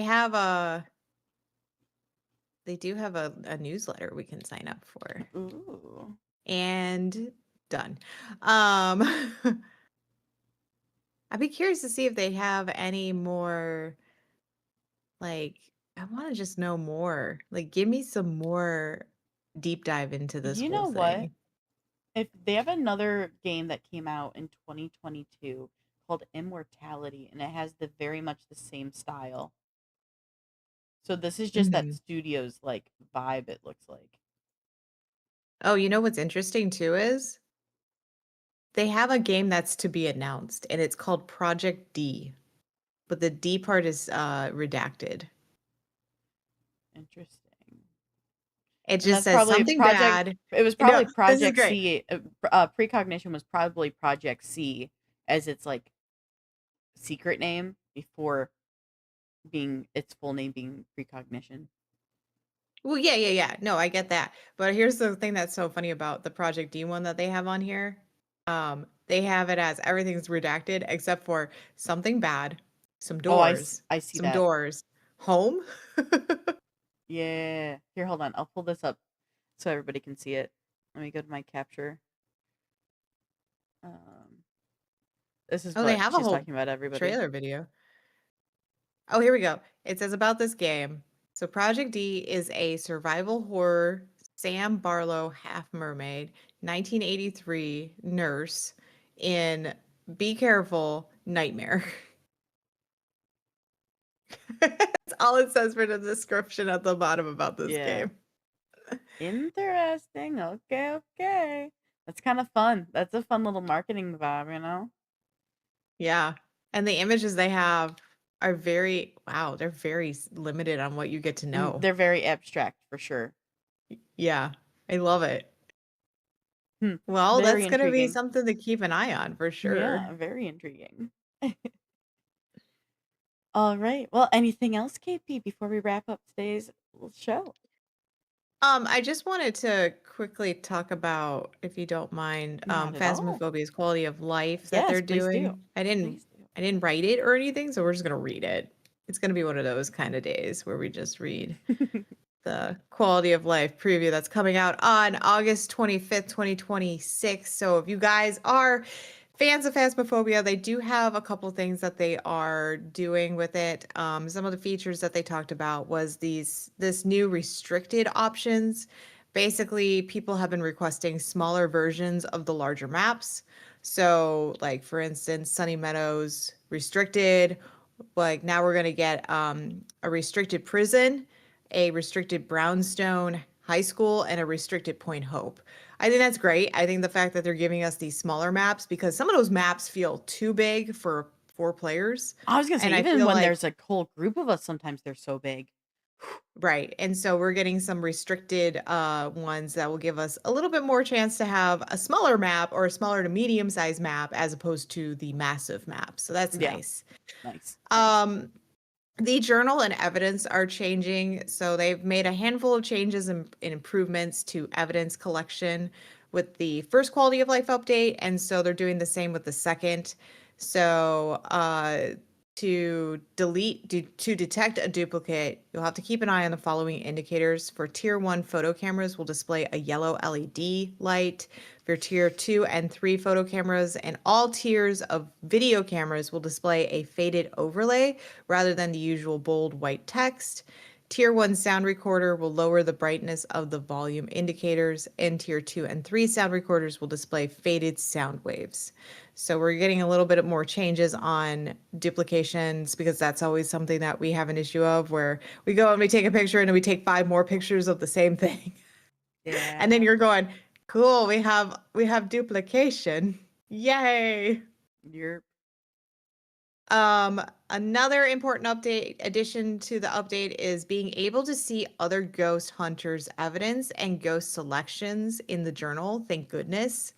do have a newsletter we can sign up for. Ooh. And done. I'd be curious to see if they have any more like I want to just know more. Like give me some more deep dive into this You whole know what? thing. If they have another game that came out in 2022 called Immortality, and it has very much the same style. So this is just that Mhm. studio's like vibe. It looks like. Oh, you know what's interesting too is they have a game that's to be announced and it's called Project D. But the D part is redacted. Interesting. It And just that's says probably something bad. It was No, probably this is Project great. C. Precognition was probably Project C as its like secret name before being its full name being Precognition. Well, yeah. No, I get that. But here's the thing that's so funny about the Project D one that they have on here. They have it as everything's redacted except for something bad, some Oh, doors, I see some that. doors, home. Yeah. Here, hold on. I'll pull this up so everybody can see it. Let me go to my capture. This is Oh, they what have a she's whole talking about, everybody. trailer video. Oh, here we go. It says about this game. So Project D is a survival horror Sam Barlow half mermaid 1983 nurse in Be Careful Nightmare. That's all it says for the description at the bottom about this game. Interesting. Okay. That's kind of fun. That's a fun little marketing vibe, you know? Yeah. And the images they have are they're very limited on what you get to know. They're very abstract for sure. Yeah. I love it. Well, Very that's going to be intriguing. something to keep an eye on for sure. Yeah, very intriguing. All right. Well, anything else, KP, before we wrap up today's show? I just wanted to quickly talk about, if you don't mind, Not at all. Phasmophobia's quality of life that Yes, they're please do. doing. I didn't write it or anything, so we're just gonna read it. It's gonna be one of those kind of days where we just read the quality of life preview that's coming out on August 25th, 2026. So if you guys are fans of Phasmophobia, they do have a couple things that they are doing with it. Some of the features that they talked about was this new restricted options. Basically, people have been requesting smaller versions of the larger maps. So, like for instance, Sunny Meadows restricted. Like now we're gonna get a restricted prison, a restricted brownstone high school, and a restricted Point Hope. I think that's great. I think the fact that they're giving us these smaller maps, because some of those maps feel too big for 4 players. I was gonna say, And I even feel when like, there's a whole group of us, sometimes they're so big. right. And so we're getting some restricted ones that will give us a little bit more chance to have a smaller map or a smaller to medium sized map as opposed to the massive map. So that's Yeah. nice. Nice. The journal and evidence are changing. So they've made a handful of changes and improvements to evidence collection with the first quality of life update. And so they're doing the same with the second. So to detect a duplicate, you'll have to keep an eye on the following indicators. For tier 1 photo cameras, will display a yellow LED light. For tier 2 and 3 photo cameras and all tiers of video cameras will display a faded overlay rather than the usual bold white text. Tier 1 sound recorder will lower the brightness of the volume indicators, and tier 2 and 3 sound recorders will display faded sound waves. So we're getting a little bit more changes on duplications, because that's always something that we have an issue of, where we go and we take a picture and we take 5 more pictures of the same thing. Yeah. And then you're going, cool, we have duplication. Yay. You're Another important addition to the update is being able to see other ghost hunters' evidence and ghost selections in the journal. Thank goodness.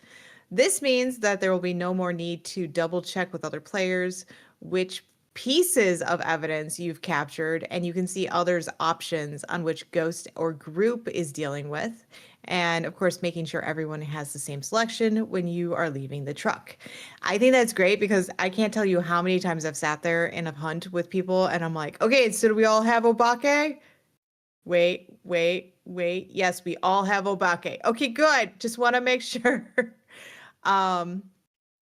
This means that there will be no more need to double check with other players which pieces of evidence you've captured, and you can see others' options on which ghost or group is dealing with. And of course, making sure everyone has the same selection when you are leaving the truck. I think that's great, because I can't tell you how many times I've sat there in a hunt with people and I'm like, okay, so do we all have Obake? Wait. Yes, we all have Obake. Okay, good. Just want to make sure.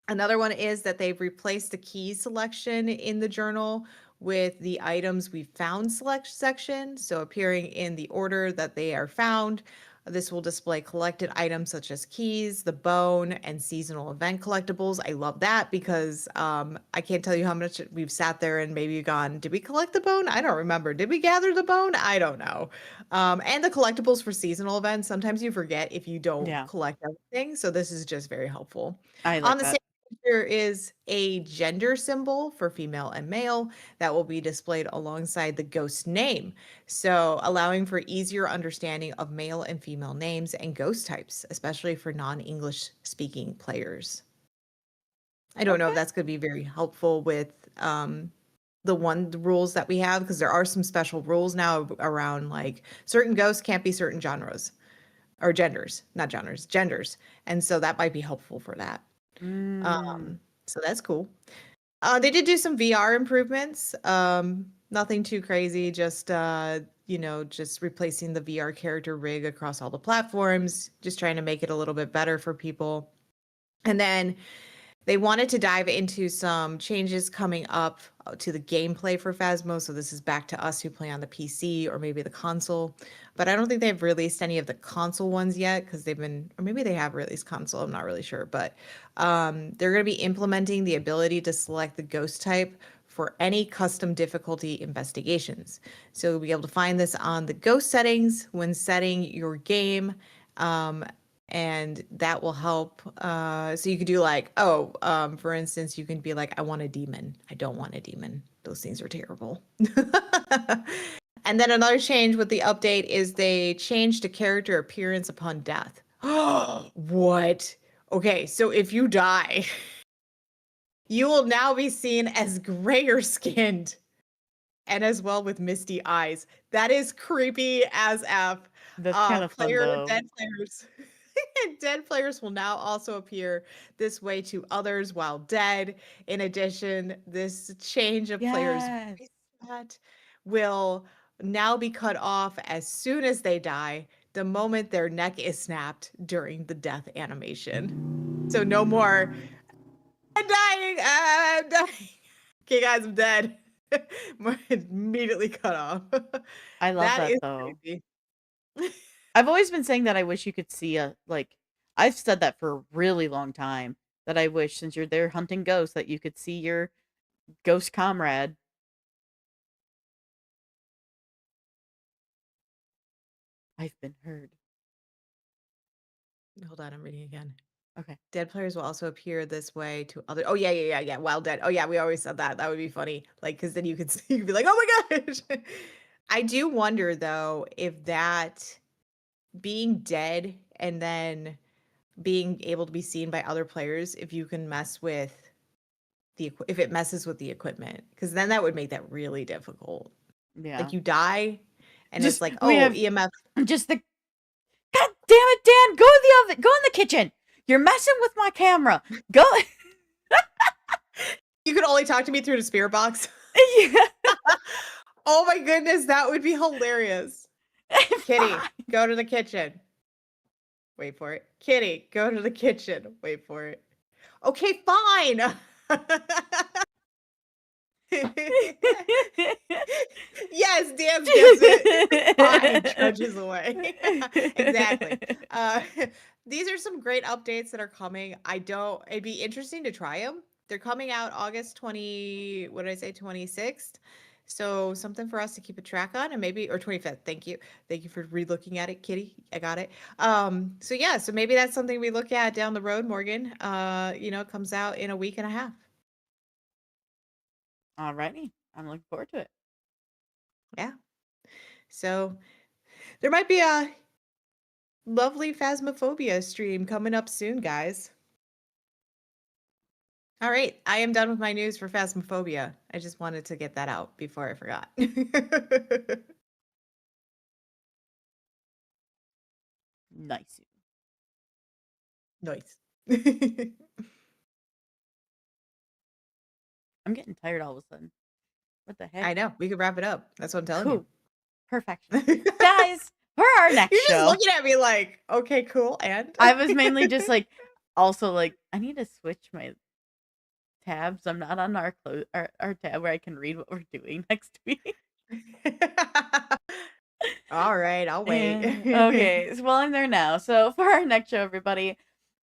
Another one is that they've replaced the key selection in the journal with the items we found select section. So appearing in the order that they are found. This will display collected items such as keys, the bone, and seasonal event collectibles. I love that, because I can't tell you how much we've sat there and maybe gone, did we collect the bone? I don't remember. Did we gather the bone? I don't know. And the collectibles for seasonal events, sometimes you forget if you don't collect everything. So this is just very helpful. I like On the that. same there is a gender symbol for female and male that will be displayed alongside the ghost name, so allowing for easier understanding of male and female names and ghost types, especially for non-English speaking players. I don't know if that's going to be very helpful with the rules that we have, because there are some special rules now around, like, certain ghosts can't be certain genres or genders, not genres, genders, and so that might be helpful for that. So that's cool. They did do some VR improvements. Nothing too crazy, just just replacing the VR character rig across all the platforms, just trying to make it a little bit better for people. And then they wanted to dive into some changes coming up to the gameplay for Phasmo. So this is back to us who play on the PC or maybe the console. But I don't think they've released any of the console ones yet, because they've been, or maybe they have released console, I'm not really sure. But they're going to be implementing the ability to select the ghost type for any custom difficulty investigations. So you'll be able to find this on the ghost settings when setting your game. And that will help. So you could do like, for instance, you can be like, I want a demon. I don't want a demon. Those things are terrible. And then another change with the update is they changed the character appearance upon death. What? Okay, so if you die, you will now be seen as grayer skinned and as well with misty eyes. That is creepy as F. That's kind of fun, though. Dead players. Dead players will now also appear this way to others while dead. In addition, this change of players' voice will now be cut off as soon as they die, the moment their neck is snapped during the death animation. So no more, I'm dying. I'm dying. Okay, guys, I'm dead. Immediately cut off. I love that is though. crazy. I've always been saying that I wish you could see I've said that for a really long time, that I wish, since you're there hunting ghosts, that you could see your ghost comrade. I've been heard. Hold on, I'm reading again. Okay. Dead players will also appear this way to other. Oh yeah. Wild dead. Oh yeah, we always said that. That would be funny. Like, because then you could see, you'd be like, oh my gosh. I do wonder though if that being dead and then being able to be seen by other players, if you can mess with if it messes with the equipment, because then that would make that really difficult. Yeah. Like you die, and Just it's like, we oh, have EMF. just the God damn it, Dan! Go in the oven. Go in the kitchen. You're messing with my camera. Go. You could only talk to me through the spirit box. Yeah. Oh my goodness, that would be hilarious. Kitty, go to the kitchen. Wait for it. Kitty, go to the kitchen. Wait for it. Okay, fine. Yes, Dan gets it. Fine, trudges away. Exactly. These are some great updates that are coming. It'd be interesting to try them. They're coming out August 20, what did I say, 26th. So something for us to keep a track on, and maybe, or 25th. Thank you. Thank you for re-looking at it, Kitty. I got it. So yeah, so maybe that's something we look at down the road, Morgan. It comes out in a week and a half. Alrighty. I'm looking forward to it. Yeah. So there might be a lovely Phasmophobia stream coming up soon, guys. All right, I am done with my news for Phasmophobia. I just wanted to get that out before I forgot. Nice. Nice. I'm getting tired all of a sudden. What the heck? I know. We could wrap it up. That's what I'm telling you. Perfection. Guys, for our next You're show. just looking at me like, okay, cool, and? I was mainly just like, also like, I need to switch my tabs. I'm not on our tab where I can read what we're doing next week. All right, I'll wait. Okay, well, I'm there now. So for our next show, everybody,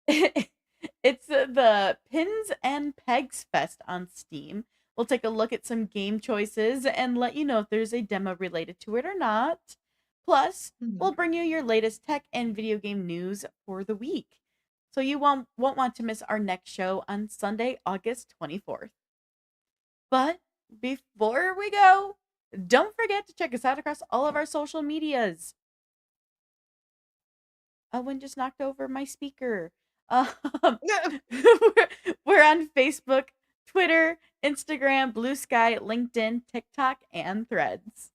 it's the Pins and Pegs Fest on Steam. We'll take a look at some game choices and let you know if there's a demo related to it or not. Plus, we'll bring you your latest tech and video game news for the week. So you won't want to miss our next show on Sunday, August 24th. But before we go, don't forget to check us out across all of our social medias. Owen just knocked over my speaker. We're on Facebook, Twitter, Instagram, Blue Sky, LinkedIn, TikTok, and Threads.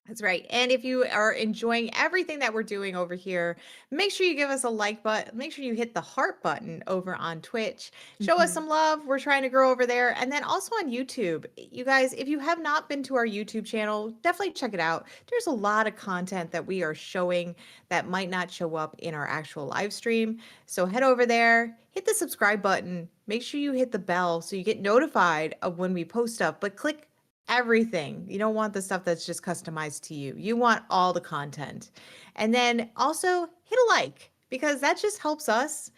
That's right. And if you are enjoying everything that we're doing over here, make sure you give us a like button. Make sure you hit the heart button over on Twitch. Show us some love. We're trying to grow over there. And then also on YouTube. You guys, if you have not been to our YouTube channel, definitely check it out. There's a lot of content that we are showing that might not show up in our actual live stream. So head over there, hit the subscribe button. Make sure you hit the bell so you get notified of when we post stuff, but click everything. You don't want the stuff that's just customized to you. You want all the content. And then also hit a like, because that just helps us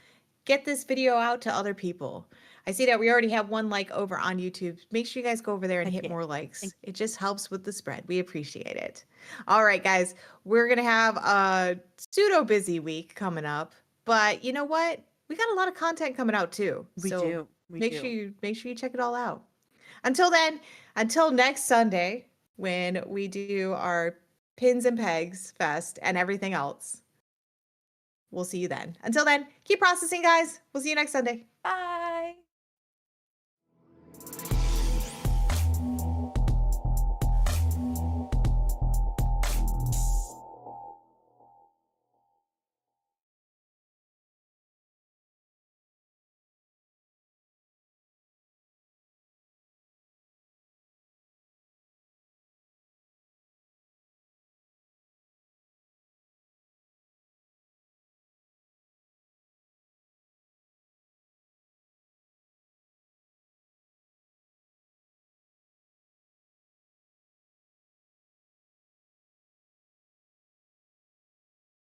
get this video out to other people. I see that we already have 1 like over on YouTube. Make sure you guys go over there and hit more likes. It just helps with the spread. We appreciate it. All right, guys, we're going to have a pseudo busy week coming up, but you know what? We got a lot of content coming out too. We do. Make sure you check it all out. Until then, until next Sunday, when we do our Pins and Pegs Fest and everything else, we'll see you then. Until then, keep processing, guys. We'll see you next Sunday. Bye.